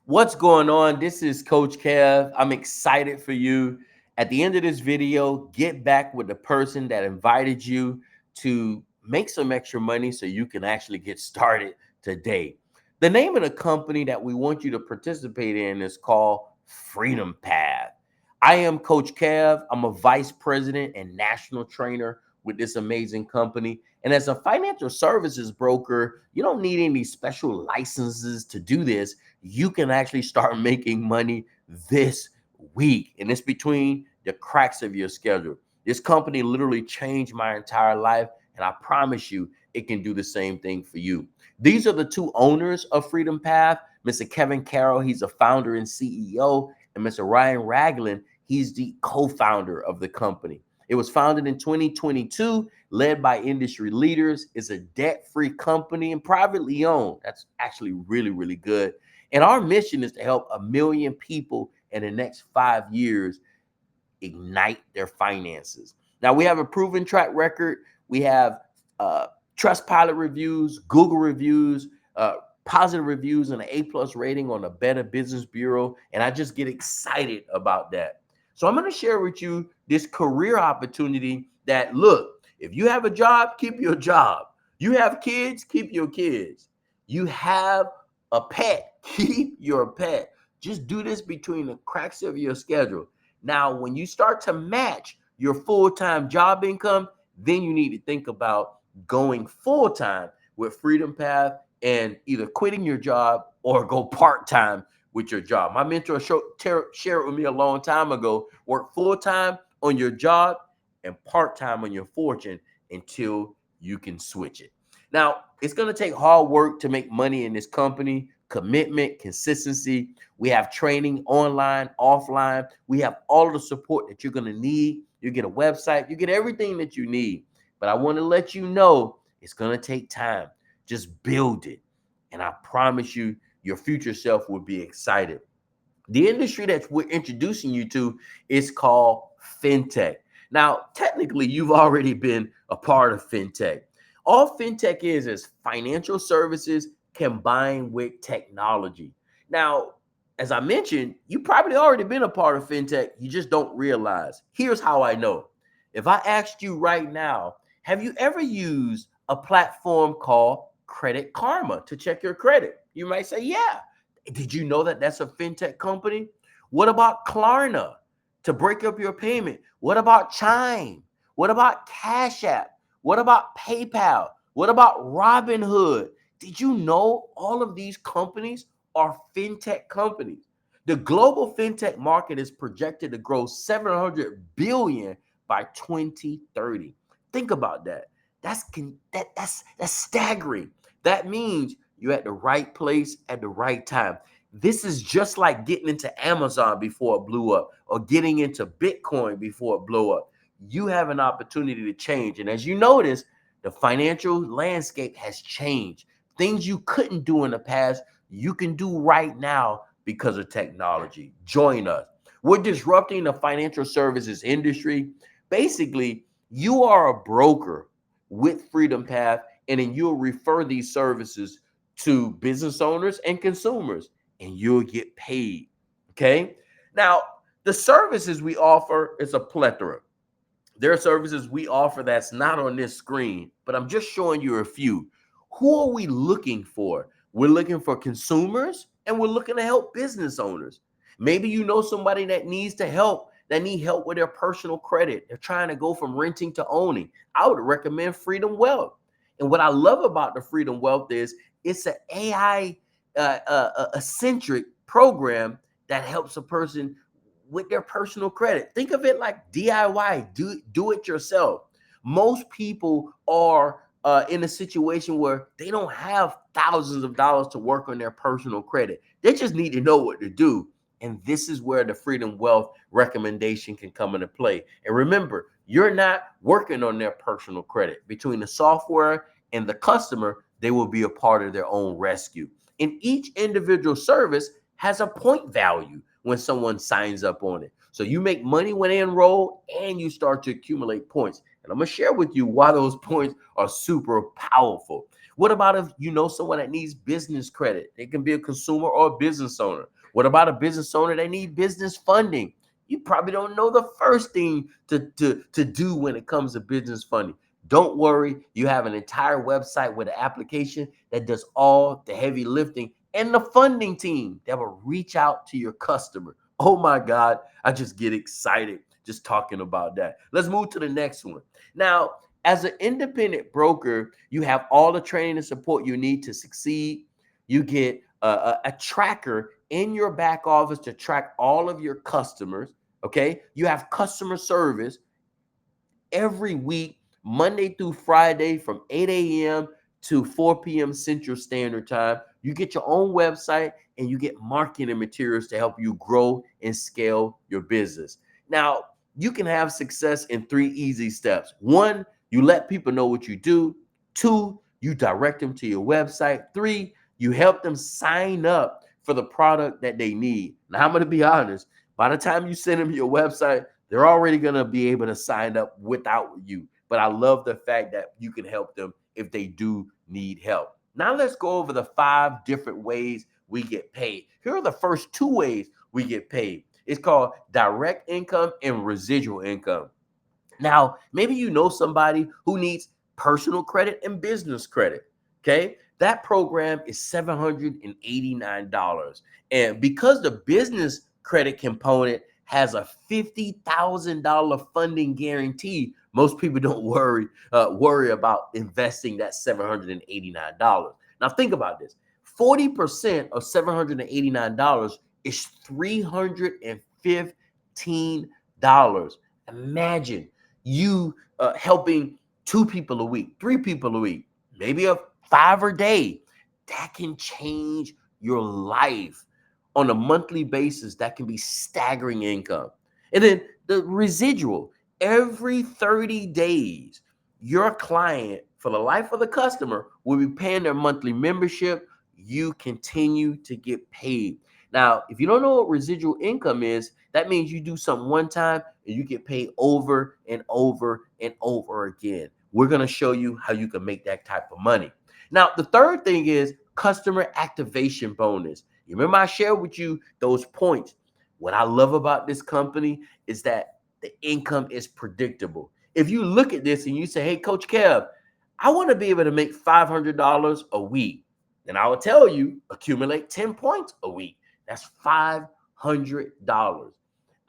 What's going on? This is Coach Kev. I'm excited for you. At the end of this video, get back with the person that invited you to make some extra money so you can actually get started today. The name of the company that we want you to participate in is called FreedomPath. I am Coach Kev. I'm a vice president and national trainer with this amazing company. And as a financial services broker, you don't need any special licenses to do this. You can actually start making money this week. And it's between the cracks of your schedule. This company literally changed my entire life. And I promise you, it can do the same thing for you. These are the two owners of Freedom Path. Mr. Kevin Carroll, he's a founder and CEO. And Mr. Ryan Ragland, he's the co-founder of the company. It was founded in 2022, led by industry leaders. It's a debt-free company and privately owned. That's actually really, really good. And our mission is to help 1 million people in the next 5 years ignite their finances. Now, we have a proven track record. We have Trustpilot reviews, Google reviews, positive reviews, and an A+ rating on the Better Business Bureau. And I just get excited about that. So I'm going to share with you this career opportunity that, look, if you have a job, keep your job. You have kids, keep your kids. You have a pet, keep your pet. Just do this between the cracks of your schedule. Now, when you start to match your full-time job income, then you need to think about going full-time with Freedom Path and either quitting your job or go part-time with your job. My mentor shared with me a long time ago, work full-time on your job and part-time on your fortune until you can switch it. Now, it's going to take hard work to make money in this company, commitment, consistency. We have training online, offline. We have all of the support that you're going to need. You get a website, you get everything that you need. But I want to let you know it's going to take time. Just build it. And I promise you, your future self will be excited. The industry that we're introducing you to is called fintech. Now, technically, you've already been a part of fintech. All fintech is financial services combined with technology. Now, as I mentioned, you probably already been a part of fintech. You just don't realize. Here's how I know. If I asked you right now, have you ever used a platform called Credit Karma to check your credit? You might say, yeah. Did you know that that's a fintech company? What about Klarna to break up your payment? What about Chime? What about Cash App? What about PayPal? What about Robinhood? Did you know all of these companies are fintech companies? The global fintech market is projected to grow 700 billion by 2030. Think about that. That's staggering. That means you're at the right place at the right time. This is just like getting into Amazon before it blew up or getting into Bitcoin before it blew up. You have an opportunity to change. And as you notice, the financial landscape has changed. Things you couldn't do in the past, you can do right now because of technology. Join us. We're disrupting the financial services industry. Basically, you are a broker with Freedom Path, and then you'll refer these services to business owners and consumers, and you'll get paid. Okay. Now, the services we offer is a plethora. There are services we offer that's not on this screen, but I'm just showing you a few. Who are we looking for? We're looking for consumers and we're looking to help business owners. Maybe you know somebody that needs help with their personal credit. They're trying to go from renting to owning. I would recommend Freedom Wealth. And what I love about the Freedom Wealth is it's an AI centric program that helps a person with their personal credit. Think of it like DIY, do it yourself. Most people are in a situation where they don't have thousands of dollars to work on their personal credit. They just need to know what to do. And this is where the Freedom Wealth recommendation can come into play. And remember, you're not working on their personal credit. Between the software and the customer, they will be a part of their own rescue. And each individual service has a point value when someone signs up on it. So you make money when they enroll and you start to accumulate points. And I'm going to share with you why those points are super powerful. What about if you know someone that needs business credit? They can be a consumer or a business owner. What about a business owner that needs business funding? You probably don't know the first thing to do when it comes to business funding. Don't worry, you have an entire website with an application that does all the heavy lifting and the funding team that will reach out to your customer. Oh my God, I just get excited just talking about that. Let's move to the next one. Now, as an independent broker, you have all the training and support you need to succeed. You get a tracker in your back office to track all of your customers. Okay. You have customer service every week, Monday through Friday from 8 a.m. to 4 p.m. Central Standard Time. You get your own website and you get marketing materials to help you grow and scale your business. Now, you can have success in 3 easy steps. 1, you let people know what you do. 2, you direct them to your website. 3, you help them sign up for the product that they need. Now, I'm going to be honest. By the time you send them your website, they're already going to be able to sign up without you. But I love the fact that you can help them if they do need help. Now let's go over the 5 different ways we get paid. Here are the first 2 ways we get paid. It's called direct income and residual income. Now, maybe you know somebody who needs personal credit and business credit. Okay. That program is $789. And because the business credit component has a $50,000 funding guarantee, most people don't worry about investing that $789. Now think about this. 40% of $789 is $315. Imagine you helping 2 people a week, 3 people a week, maybe a 5 a day. That can change your life on a monthly basis. That can be staggering income. And then the residual, every 30 days, your client, for the life of the customer, will be paying their monthly membership. You continue to get paid. Now, if you don't know what residual income is, that means you do something one time and you get paid over and over and over again. We're going to show you how you can make that type of money. Now, the third thing is customer activation bonus. You remember I shared with you those points. What I love about this company is that the income is predictable. If you look at this and you say, hey, Coach Kev, I want to be able to make $500 a week. Then I will tell you, accumulate 10 points a week. That's $500.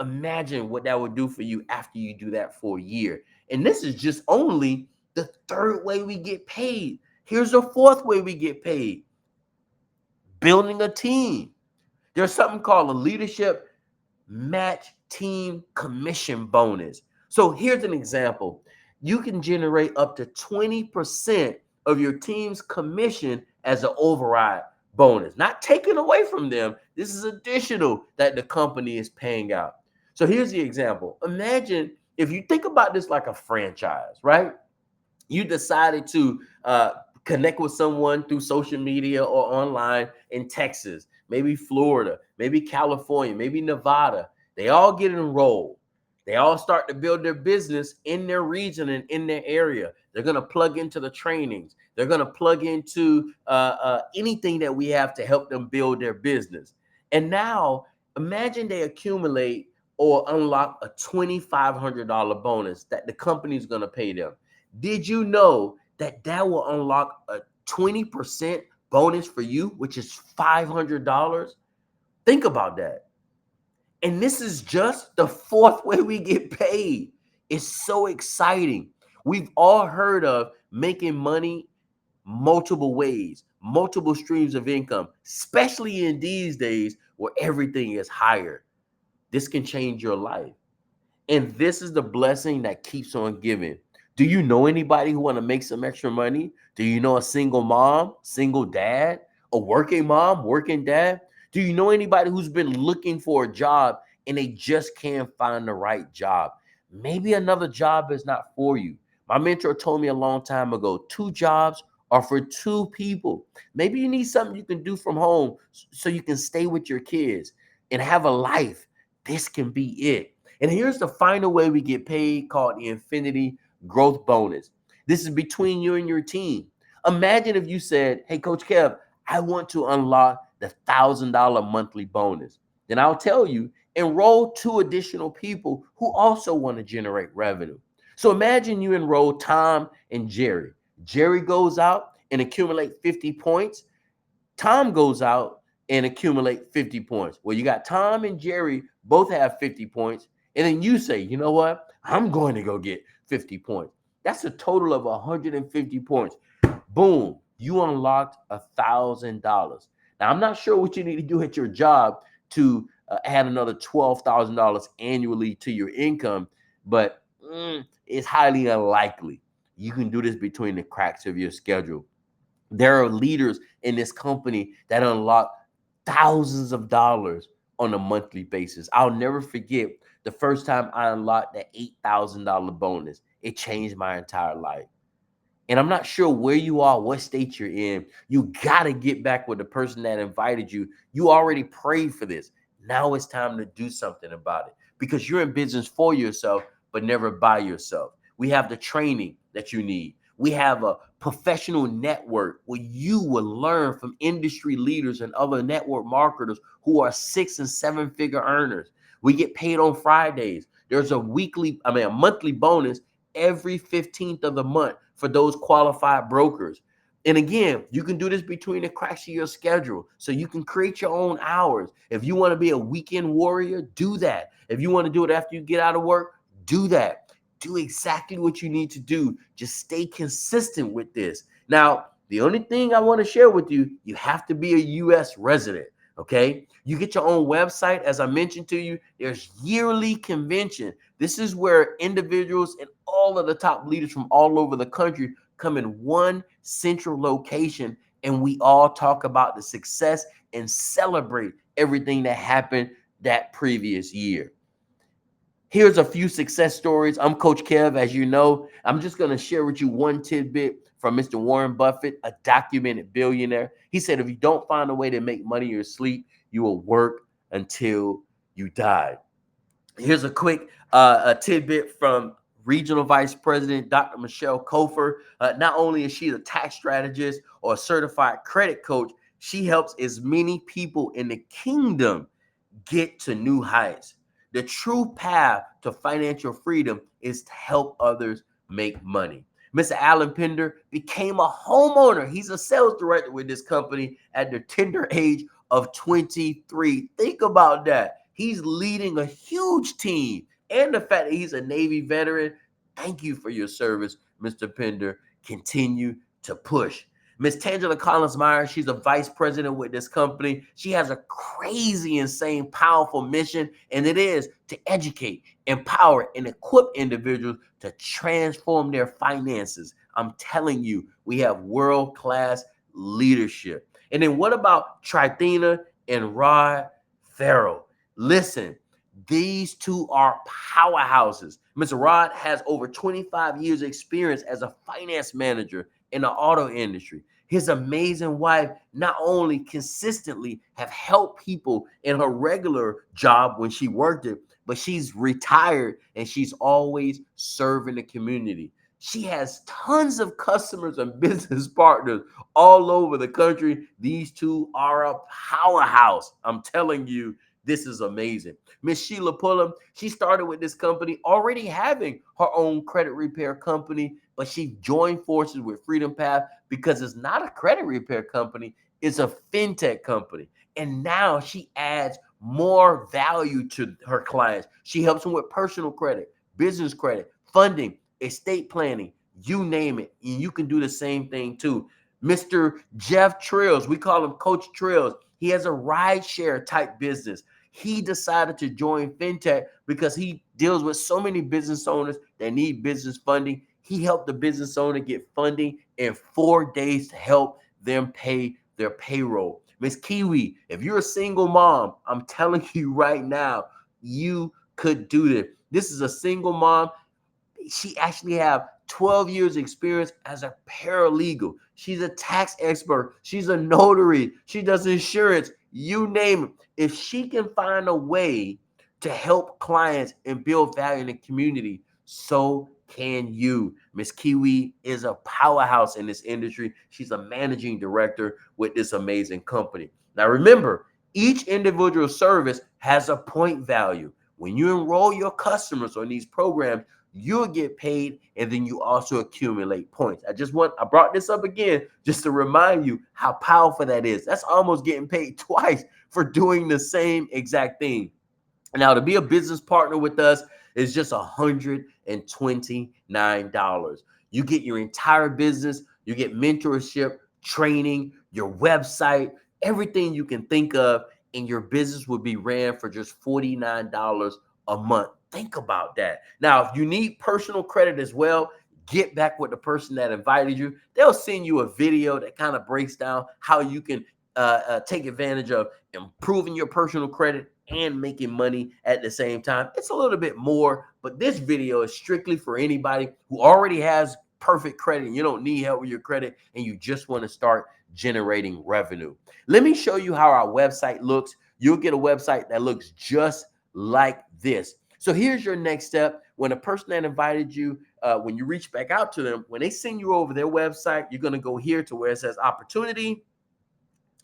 Imagine what that would do for you after you do that for a year. And this is just only the 3rd way we get paid. Here's the 4th way we get paid. Building a team. There's something called a leadership match team commission bonus. So here's an example. You can generate up to 20% of your team's commission as an override bonus, not taken away from them. This is additional that the company is paying out. So here's the example. Imagine if you think about this like a franchise, right? You decided to connect with someone through social media or online in Texas, maybe Florida, maybe California, maybe Nevada. They all get enrolled. They all start to build their business in their region and in their area. They're going to plug into the trainings. They're going to plug into anything that we have to help them build their business. And now imagine they accumulate or unlock a $2,500 bonus that the company is going to pay them. Did you know that that will unlock a 20% bonus for you, which is $500? Think about that. And this is just the 4th way we get paid. It's so exciting. We've all heard of making money multiple ways, multiple streams of income, especially in these days where everything is higher. This can change your life. And this is the blessing that keeps on giving. Do you know anybody who want to make some extra money? Do you know a single mom, single dad, a working mom, working dad? Do you know anybody who's been looking for a job and they just can't find the right job? Maybe another job is not for you. My mentor told me a long time ago, 2 jobs are for 2 people. Maybe you need something you can do from home so you can stay with your kids and have a life. This can be it. And here's the final way we get paid, called the Infinity Growth Bonus. This is between you and your team. Imagine if you said, hey, Coach Kev, I want to unlock the $1,000 monthly bonus. Then I'll tell you, enroll 2 additional people who also want to generate revenue. So imagine you enroll Tom and Jerry. Jerry goes out and accumulate 50 points. Tom goes out and accumulate 50 points. Well, you got Tom and Jerry both have 50 points. And then you say, you know what? I'm going to go get 50 points. That's a total of 150 points. Boom, you unlocked $1,000. Now, I'm not sure what you need to do at your job to add another $12,000 annually to your income, but it's highly unlikely. You can do this between the cracks of your schedule. There are leaders in this company that unlock thousands of dollars on a monthly basis. I'll never forget the first time I unlocked that $8,000 bonus. It changed my entire life. And I'm not sure where you are, what state you're in. You got to get back with the person that invited you. You already prayed for this. Now it's time to do something about it because you're in business for yourself, but never by yourself. We have the training that you need. We have a professional network where you will learn from industry leaders and other network marketers who are 6 and 7 figure earners. We get paid on Fridays. There's a monthly bonus every 15th of the month for those qualified brokers. And again, you can do this between the cracks of your schedule. So you can create your own hours. If you want to be a weekend warrior, do that. If you want to do it after you get out of work, do that. Do exactly what you need to do. Just stay consistent with this. Now, the only thing I want to share with you, you have to be a U.S. resident. Okay. You get your own website. As I mentioned to you, there's yearly convention. This is where individuals and all of the top leaders from all over the country come in one central location, and we all talk about the success and celebrate everything that happened that previous year. Here's a few success stories. I'm Coach Kev, as you know. I'm just going to share with you one tidbit from Mr. Warren Buffett, a documented billionaire. He said, if you don't find a way to make money in your sleep, you will work until you die. Here's a quick a tidbit from Regional Vice President Dr. Michelle Kofer. Not only is she a tax strategist or a certified credit coach, she helps as many people in the kingdom get to new heights. The true path to financial freedom is to help others make money. Mr. Alan Pender became a homeowner. He's a sales director with this company at the tender age of 23. Think about that. He's leading a huge team. And the fact that he's a Navy veteran, thank you for your service, Mr. Pender. Continue to push. Miss Tangela Collins-Meyer, she's a vice president with this company. She has a crazy, insane, powerful mission, and it is to educate, empower, and equip individuals to transform their finances. I'm telling you, we have world-class leadership. And then what about Trithena and Rod Farrell? Listen, these two are powerhouses. Mr. Rod has over 25 years experience as a finance manager in the auto industry. His amazing wife not only consistently have helped people in her regular job when she worked it, but she's retired and she's always serving the community. She has tons of customers and business partners all over the country. These two are a powerhouse. I'm telling you, this is amazing. Miss Sheila Pullum, she started with this company already having her own credit repair company, but she joined forces with FreedomPath because it's not a credit repair company, it's a fintech company. And now she adds more value to her clients. She helps them with personal credit, business credit, funding, estate planning, you name it. And you can do the same thing too. Mr. Jeff Trills, we call him Coach Trills. He has a rideshare type business. He decided to join fintech because he deals with so many business owners that need business funding. He helped the business owner get funding in 4 days to help them pay their payroll. Miss Kiwi, if you're a single mom, I'm telling you right now, you could do this. This is a single mom. She actually have 12 years experience as a paralegal. She's a tax expert. She's a notary. She does insurance. You name it. If she can find a way to help clients and build value in the community, so can you. Miss Kiwi is a powerhouse in this industry. She's a managing director with this amazing company. Now, remember, each individual service has a point value. When you enroll your customers on these programs, you'll get paid, and then you also accumulate points. I brought this up again just to remind you how powerful that is. That's almost getting paid twice for doing the same exact thing. Now, to be a business partner with us is just $129. You get your entire business, you get mentorship, training, your website, everything you can think of, and your business will be ran for just $49 a month. Think about that. Now, if you need personal credit as well, get back with the person that invited you. They'll send you a video that kind of breaks down how you can take advantage of improving your personal credit and making money at the same time. It's a little bit more, but this video is strictly for anybody who already has perfect credit and you don't need help with your credit and you just want to start generating revenue. Let me show you how our website looks. You'll get a website that looks just like this. So here's your next step. When a person that invited you, when you reach back out to them, when they send you over their website, you're going to go here to where it says opportunity.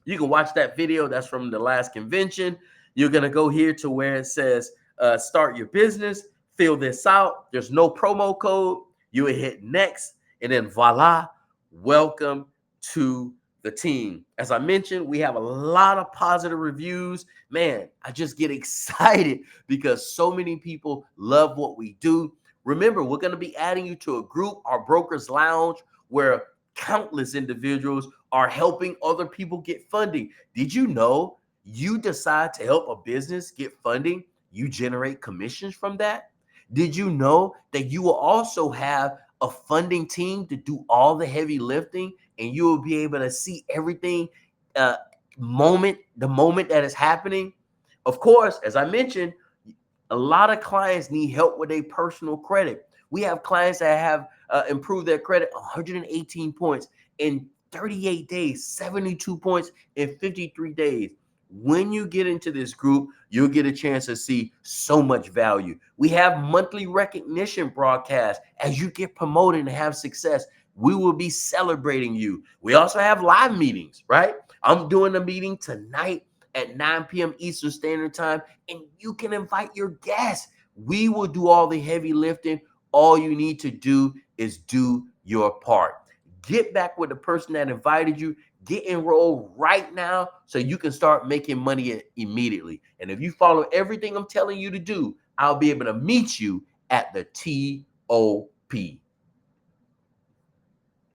You can watch that video. That's from the last convention. You're going to go here to where it says start your business, fill this out. There's no promo code. You will hit next, and then voila, welcome to the team. As I mentioned, we have a lot of positive reviews. Man, I just get excited because so many people love what we do. Remember, we're going to be adding you to a group, our Brokers Lounge, where countless individuals are helping other people get funding. Did you know you decide to help a business get funding, you generate commissions from that? Did you know that you will also have a funding team to do all the heavy lifting and you will be able to see everything the moment that is happening? Of course, as I mentioned, a lot of clients need help with their personal credit. We have clients that have improved their credit 118 points in 38 days, 72 points in 53 days. When you get into this group, you'll get a chance to see so much value. We have monthly recognition broadcasts. As you get promoted and have success, we will be celebrating you. We also have live meetings, right? I'm doing a meeting tonight at 9 p.m. Eastern Standard Time, and you can invite your guests. We will do all the heavy lifting. All you need to do is do your part. Get back with the person that invited you. Get enrolled right now so you can start making money immediately. And if you follow everything I'm telling you to do, I'll be able to meet you at the TOP.